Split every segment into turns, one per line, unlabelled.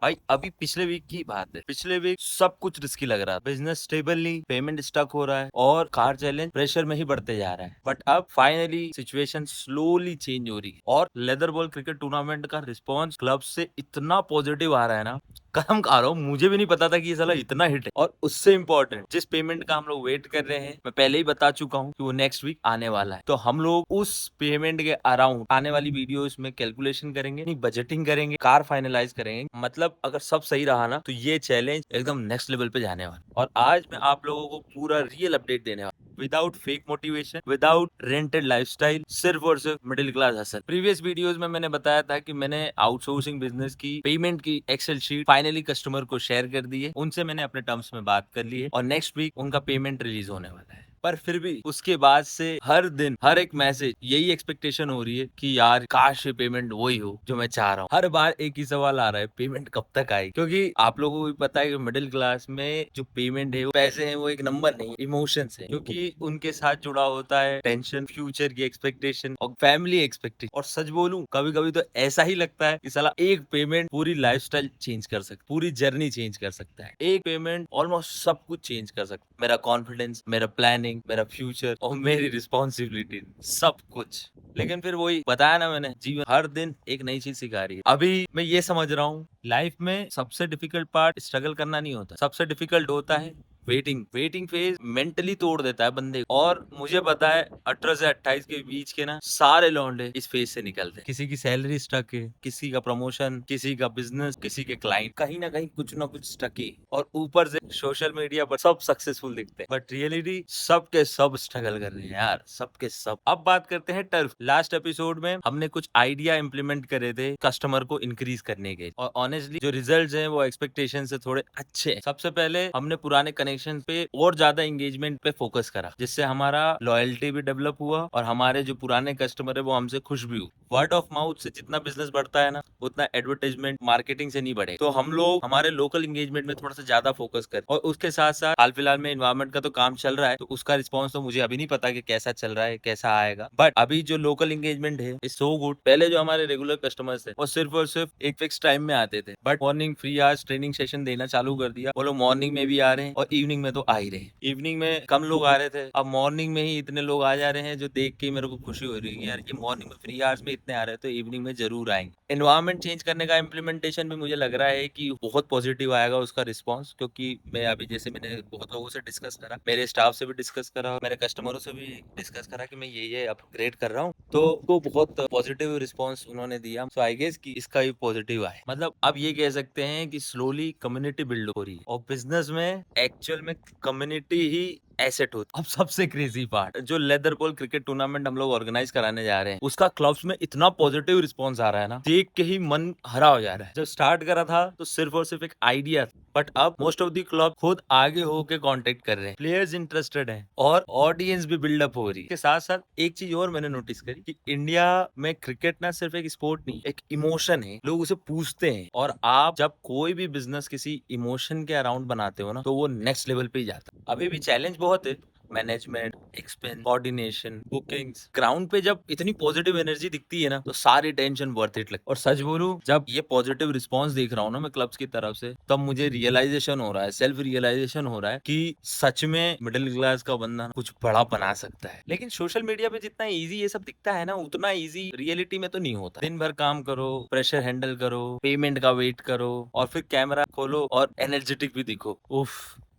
भाई अभी पिछले वीक की बात है। पिछले वीक सब कुछ रिस्की लग रहा है, बिजनेस स्टेबल नहीं, पेमेंट स्टक हो रहा है और कार चैलेंज प्रेशर में ही बढ़ते जा रहा है। बट अब फाइनली सिचुएशन स्लोली चेंज हो रही है और लेदर बॉल क्रिकेट टूर्नामेंट का रिस्पॉन्स क्लब से इतना पॉजिटिव आ रहा है ना, कसम खा रहा हूँ, मुझे भी नहीं पता था कि ये साला इतना हिट है। और उससे इम्पोर्टेंट, जिस पेमेंट का हम लोग वेट कर रहे हैं, मैं पहले ही बता चुका हूँ कि वो नेक्स्ट वीक आने वाला है। तो हम लोग उस पेमेंट के अराउंड आने वाली वीडियोस में कैलकुलेशन करेंगे, नहीं बजटिंग करेंगे, कार फाइनलाइज करेंगे। मतलब अगर सब सही रहा ना तो ये चैलेंज एकदम नेक्स्ट लेवल पे जाने वाला। और आज मैं आप लोगों को पूरा रियल अपडेट देने वाला, without fake motivation, without rented lifestyle, सिर्फ और सिर्फ middle class hustle. Previous videos में मैंने बताया था कि मैंने आउटसोर्सिंग बिजनेस की पेमेंट की एक्सेल शीट फाइनली कस्टमर को शेयर कर दी है, उनसे मैंने अपने टर्म्स में बात कर ली है और नेक्स्ट वीक उनका पेमेंट रिलीज होने वाला है। पर फिर भी उसके बाद से हर दिन हर एक मैसेज यही एक्सपेक्टेशन हो रही है कि यार काश ये पेमेंट वही हो जो मैं चाह रहा हूँ। हर बार एक ही सवाल आ रहा है, पेमेंट कब तक आएगी? क्योंकि आप लोगों को भी पता है कि मिडिल क्लास में जो पेमेंट है, वो पैसे हैं, वो एक नंबर नहीं, इमोशंस है, क्योंकि उनके साथ जुड़ा होता है टेंशन, फ्यूचर की एक्सपेक्टेशन और फैमिली एक्सपेक्टेशन। और सच बोलूं, कभी कभी तो ऐसा ही लगता है कि साला एक पेमेंट पूरी लाइफस्टाइल चेंज कर सकता है, पूरी जर्नी चेंज कर सकता है। एक पेमेंट ऑलमोस्ट सब कुछ चेंज कर सकता है, मेरा कॉन्फिडेंस, मेरा प्लानिंग, मेरा फ्यूचर और मेरी रिस्पॉन्सिबिलिटी, सब कुछ। लेकिन फिर वही बताया ना मैंने, जीवन हर दिन एक नई चीज सिखा रही है। अभी मैं ये समझ रहा हूँ, लाइफ में सबसे डिफिकल्ट पार्ट स्ट्रगल करना नहीं होता, सबसे डिफिकल्ट होता है वेटिंग। वेटिंग फेज मेंटली तोड़ देता है बंदे को। और मुझे पता है 18 से 28 के बीच के ना सारे लौंडे इस फेज से निकलते हैं। किसी की सैलरी स्टक है, किसी का प्रमोशन, किसी का बिजनेस, किसी के क्लाइंट, कहीं ना कहीं कुछ ना कुछ स्टक है। और ऊपर से सोशल मीडिया पर सब सक्सेसफुल दिखते हैं, बट रियलिटी सबके सब स्ट्रगल कर रहे हैं यार, सबके सब। अब बात करते हैं टर्फ। लास्ट एपिसोड में हमने कुछ आइडिया इंप्लीमेंट करे थे कस्टमर को इंक्रीज करने के, और ऑनेस्टली जो रिजल्ट्स हैं वो एक्सपेक्टेशन से थोड़े अच्छे हैं। सबसे पहले हमने पुराने कनेक्शन पे और ज्यादा एंगेजमेंट पे फोकस करा, जिससे हमारा लॉयल्टी भी डेवलप हुआ और हमारे जो पुराने कस्टमर है वो हमसे खुश भी हुए। वर्ड ऑफ माउथ से जितना बिजनेस बढ़ता है ना, उतना एडवर्टाइजमेंट मार्केटिंग से नहीं बढ़े। तो हम लोग हमारे लोकल एंगेजमेंट में थोड़ा सा ज्यादा फोकस कर, और उसके साथ साथ हाल फिलहाल में इन्वायरमेंट का तो काम चल रहा है, तो उसका रिस्पॉन्स तो मुझे अभी नहीं पता कि कैसा चल रहा है, कैसा आएगा। बट अभी जो लोकल एंगेजमेंट है इज सो गुड। पहले जो हमारे रेगुलर कस्टमर्स थे वो सिर्फ और सिर्फ एक फिक्स टाइम में आते थे, but morning free hours training session देना चालू कर दिया। वो लोग मॉर्निंग में भी आ रहे हैं और इवनिंग में तो आ ही रहे हैं। इवनिंग में कम लोग आ रहे थे, अब मॉर्निंग में ही इतने लोग आ जा रहे हैं, जो देख के मेरे को खुशी हो रही है यार, ये मॉर्निंग में फ्री आवर्स में इतने आ रहे हैं तो इवनिंग में जरूर आएंगे। एनवायरमेंट चेंज करने का इम्प्लीमेंटेशन भी मुझे लग रहा है कि बहुत पॉजिटिव आएगा उसका रिस्पॉन्स, क्योंकि मैं अभी जैसे मैंने बहुत लोगों से डिस्कस करा, मेरे स्टाफ से भी डिस्कस करा, मेरे कस्टमरों से भी डिस्कस करा कि मैं ये अपग्रेड कर रहा हूँ, तो वो बहुत पॉजिटिव रिस्पॉन्स उन्होंने दिया। सो आई गेस कि इसका भी पॉजिटिव आए। मतलब अब ये कह सकते हैं कि स्लोली कम्युनिटी बिल्ड हो रही है, और बिजनेस में एक्चुअल में कम्युनिटी ही एसेट होती। अब सबसे क्रेजी पार्ट, जो लेदर बॉल क्रिकेट टूर्नामेंट हम लोग ऑर्गेनाइज कराने जा रहे हैं, उसका क्लब्स में इतना पॉजिटिव रिस्पॉन्स आ रहा है ना, देख के ही मन हरा हो जा रहा है। जब स्टार्ट करा था तो सिर्फ और सिर्फ एक आइडिया था, बट अब मोस्ट ऑफ द क्लब खुद आगे होके कांटेक्ट कर रहे हैं, प्लेयर्स इंटरेस्टेड हैं और ऑडियंस भी बिल्डअप हो रही है। इसके साथ साथ एक चीज और मैंने नोटिस करी कि इंडिया में क्रिकेट ना सिर्फ एक स्पोर्ट नहीं, एक इमोशन है। लोग उसे पूछते हैं, और आप जब कोई भी बिजनेस किसी इमोशन के अराउंड बनाते हो ना, तो वो नेक्स्ट लेवल पे ही जाता है। अभी भी चैलेंज बहुत है, management, expense, coordination, bookings. Ground पे जब इतनी पॉजिटिव एनर्जी दिखती है ना, तो सारी टेंशन वर्थ इट लगती है। और सच बोलूं, जब ये पॉजिटिव रिस्पांस देख रहा हूँ ना मैं क्लब्स की तरफ से, तब मुझे रियलाइजेशन हो रहा है, सेल्फ रियलाइजेशन हो रहा है कि सच में मिडिल क्लास का बंदा कुछ बड़ा बना सकता है। लेकिन सोशल मीडिया पे जितना इजी ये सब दिखता है ना, उतना इजी रियलिटी में तो नहीं होता। दिन भर काम करो, प्रेशर हैंडल करो, पेमेंट का वेट करो, और फिर कैमरा खोलो और एनर्जेटिक भी दिखो। उफ,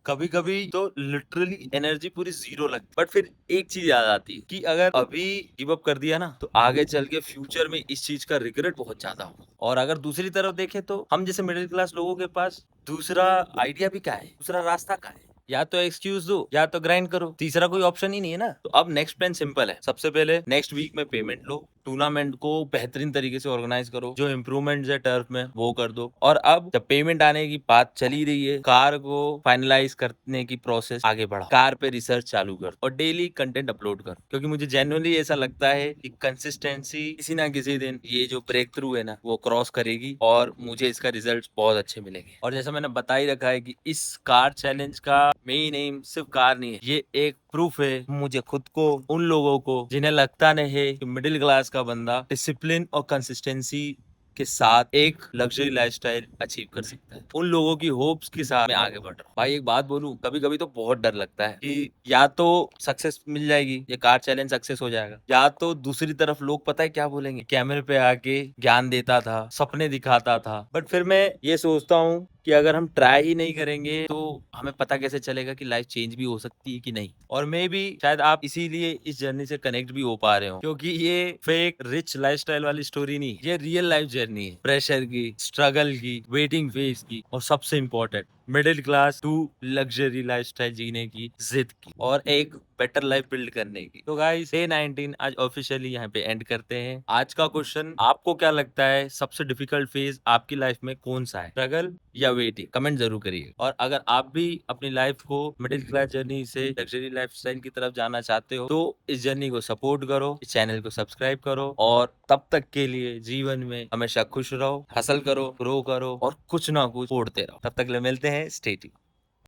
कभी कभी तो लिटरली एनर्जी पूरी जीरो लगती। बट फिर एक चीज याद आती है कि अगर अभी गिव अप कर दिया ना, तो आगे चल के फ्यूचर में इस चीज का रिग्रेट बहुत ज्यादा होगा। और अगर दूसरी तरफ देखें, तो हम जैसे मिडिल क्लास लोगों के पास दूसरा आइडिया भी क्या है, दूसरा रास्ता क्या है? या तो एक्सक्यूज दो, या तो ग्राइंड करो, तीसरा कोई ऑप्शन ही नहीं है ना। तो अब नेक्स्ट प्लान सिंपल है। सबसे पहले नेक्स्ट वीक में पेमेंट लो, टूर्नामेंट को बेहतरीन तरीके से ऑर्गेनाइज करो, जो इम्प्रूवमेंट है टर्फ में वो कर दो। और अब जब पेमेंट आने की बात चली रही है, कार को फाइनलाइज करने की प्रोसेस आगे बढ़ाओ, कार पे रिसर्च चालू कर, और डेली कंटेंट अपलोड कर, क्योंकि मुझे जेन्युइनली ऐसा लगता है कि कंसिस्टेंसी किसी ना किसी दिन ये जो ब्रेक थ्रू है ना, वो क्रॉस करेगी और मुझे इसका रिजल्ट बहुत अच्छे मिलेंगे। और जैसा मैंने बता ही रखा है कि इस कार चैलेंज का मेन एम सिर्फ कार नहीं है, ये एक प्रूफ है मुझे खुद को, उन लोगों को जिन्हें लगता नहीं है कि मिडिल क्लास का बंदा डिसिप्लिन और कंसिस्टेंसी के साथ एक लग्जरी लाइफस्टाइल अचीव कर सकता है। उन लोगों की होप्स के साथ मैं आगे बढ़ रहा हूँ। भाई एक बात बोलूं, कभी कभी तो बहुत डर लगता है कि या तो सक्सेस मिल जाएगी, ये कार चैलेंज सक्सेस हो जाएगा, या तो दूसरी तरफ लोग पता है क्या बोलेंगे, कैमरे पे आके ज्ञान देता था, सपने दिखाता था। बट फिर मैं ये सोचता हूँ कि अगर हम ट्राई ही नहीं करेंगे तो हमें पता कैसे चलेगा कि लाइफ चेंज भी हो सकती है कि नहीं। और मे भी शायद आप इसीलिए इस जर्नी से कनेक्ट भी हो पा रहे हो, क्योंकि ये फेक रिच लाइफस्टाइल वाली स्टोरी नहीं, ये रियल लाइफ जर्नी है। प्रेशर की, स्ट्रगल की, वेटिंग फेज की, और सबसे important middle class to luxury lifestyle जीने की जिद की, और एक बेटर लाइफ बिल्ड करने की। तो गाइस डे 19 आज ऑफिशियली यहाँ पे एंड करते हैं। आज का क्वेश्चन, आपको क्या लगता है सबसे डिफिकल्ट फेज आपकी लाइफ में कौन सा है, स्ट्रगल या वेटिंग? कमेंट जरूर करिए। और अगर आप भी अपनी लाइफ को मिडिल क्लास जर्नी से लग्जरी लाइफस्टाइल की तरफ जाना चाहते हो तो इस जर्नी को सपोर्ट करो, इस चैनल को सब्सक्राइब करो, और तब तक के लिए जीवन में हमेशा खुश रहो, हसल करो, ग्रो करो, और कुछ ना कुछ फोड़ते रहो। तब तक ले मिलते हैं, स्टे ट्यून्ड।